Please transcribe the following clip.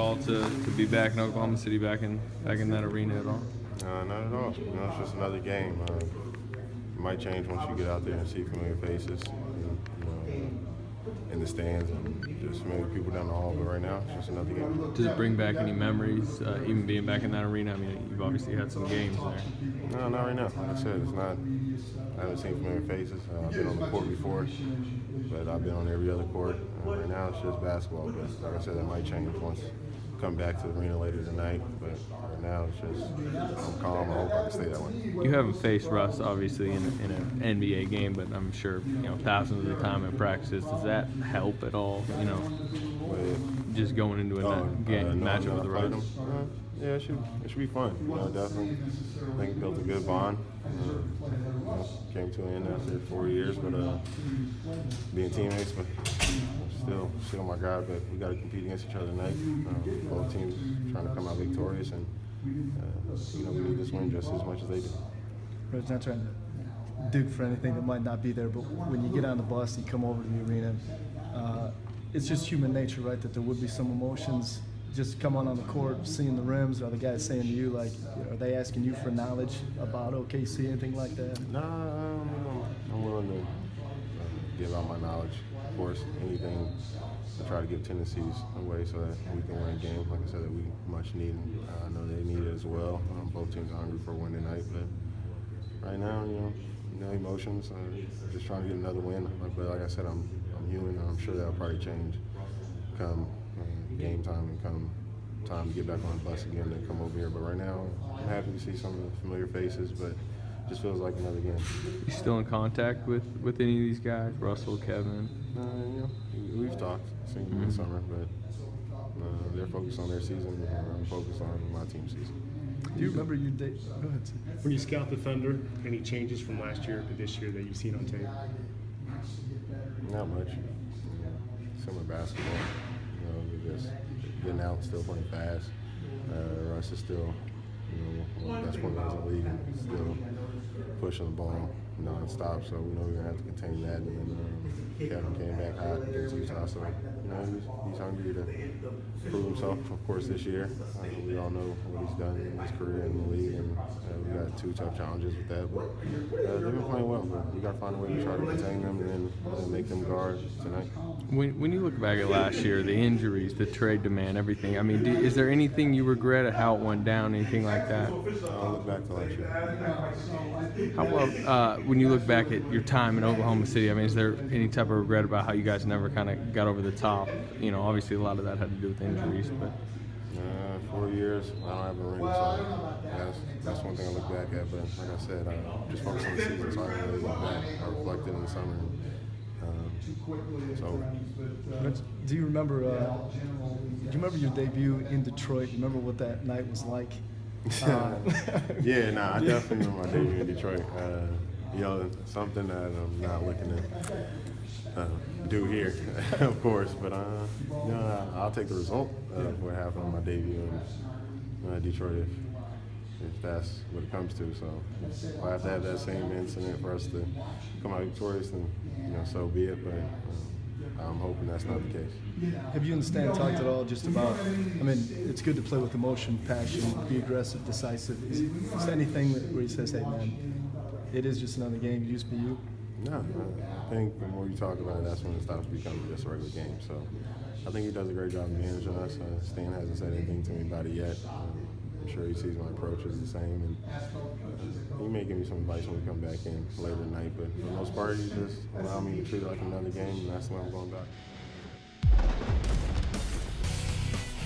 all to be back in Oklahoma City, back in that arena at all? Not at all. It's just another game. It might change once you get out there and see familiar faces, in the stands and just familiar people down the hall. But right now, it's just another game. Does it bring back any memories, even being back in that arena? I mean, you've obviously had some games there. No, not right now. Like I said, it's not. I haven't seen familiar faces. I've been on the court before, but I've been on every other court. Right now, it's just basketball. But like I said, that might change once I come back to the arena later tonight. But right now, it's just I'm calm. I hope I can stay that way. You haven't faced Russ, obviously, in an NBA game, but I'm sure thousands of the time in practices. Does that help at all? Just going into a matchup with the Russ. Yeah, it should be fun. Definitely. I think built a good bond. Came to an end after 4 years, but being teammates, but still my guy. But we got to compete against each other tonight. Both teams trying to come out victorious, and we need this win just as much as they do. Reg, not trying to dig for anything that might not be there, but when you get on the bus and you come over to the arena, it's just human nature, right? That there would be some emotions. Just come on the court, seeing the rims, or the guys saying to you, like, are they asking you for knowledge about OKC, anything like that? No, I'm willing to give out my knowledge. Of course, anything to try to give tendencies away so that we can win games. Like I said, that we much need. I know they need it as well. Both teams are hungry for a win tonight, but right now, emotions. Just trying to get another win. But like I said, I'm human, and I'm sure that'll probably change come game time and come time to get back on the bus again and come over here. But right now, I'm happy to see some of the familiar faces, but it just feels like another game. You still in contact with any of these guys, Russell, Kevin? We've talked in the summer, but they're focused on their season, and I'm focused on my team's season. Do you remember your date? Go ahead. When you scout the Thunder, any changes from last year to this year that you've seen on tape? Not much. Similar basketball. We're just getting out, still playing fast. Russ is still, one of the best point guards in the league, and still pushing the ball non-stop. So we know we're gonna have to contain that. And then Kevin came back hot against Utah, so he's hungry to prove himself. Of course, this year we all know what he's done in his career in the league, and we got 2 tough challenges with that. But they've been playing well. But we got to find a way to try to contain them and then make them guard tonight. When you look back at last year, the injuries, the trade demand, everything. I mean, is there anything you regret at how it went down? Anything like that? I'll look back to last year. How about when you look back at your time in Oklahoma City? I mean, is there any type of regret about how you guys never kind of got over the top? Obviously a lot of that had to do with injuries, but 4 years, I don't have a ring, so that's one thing I look back at. But like I said, I just focused on the season, so I didn't really look back. I reflected in the summer. Do you remember? Your debut in Detroit? Do you remember what that night was like? Yeah, I definitely remember my debut in Detroit. Something that I'm not looking to do here, of course, but I'll take the result of what happened on my debut in Detroit if that's what it comes to. So if I have to have that same incident for us to come out victorious, then so be it. But I'm hoping that's not the case. Have you and Stan talked at all just about, it's good to play with emotion, passion, be aggressive, decisive. Is there anything where he says, hey man, it is just another game, you just be you? No, I think the more you talk about it, that's when it stops becoming just a regular game. So I think he does a great job of managing us. Stan hasn't said anything to me about it yet. I'm sure he sees my approach is the same, and he may give me some advice when we come back in later tonight. But for the most part, he just allow me to treat it like another game, and that's what I'm going about.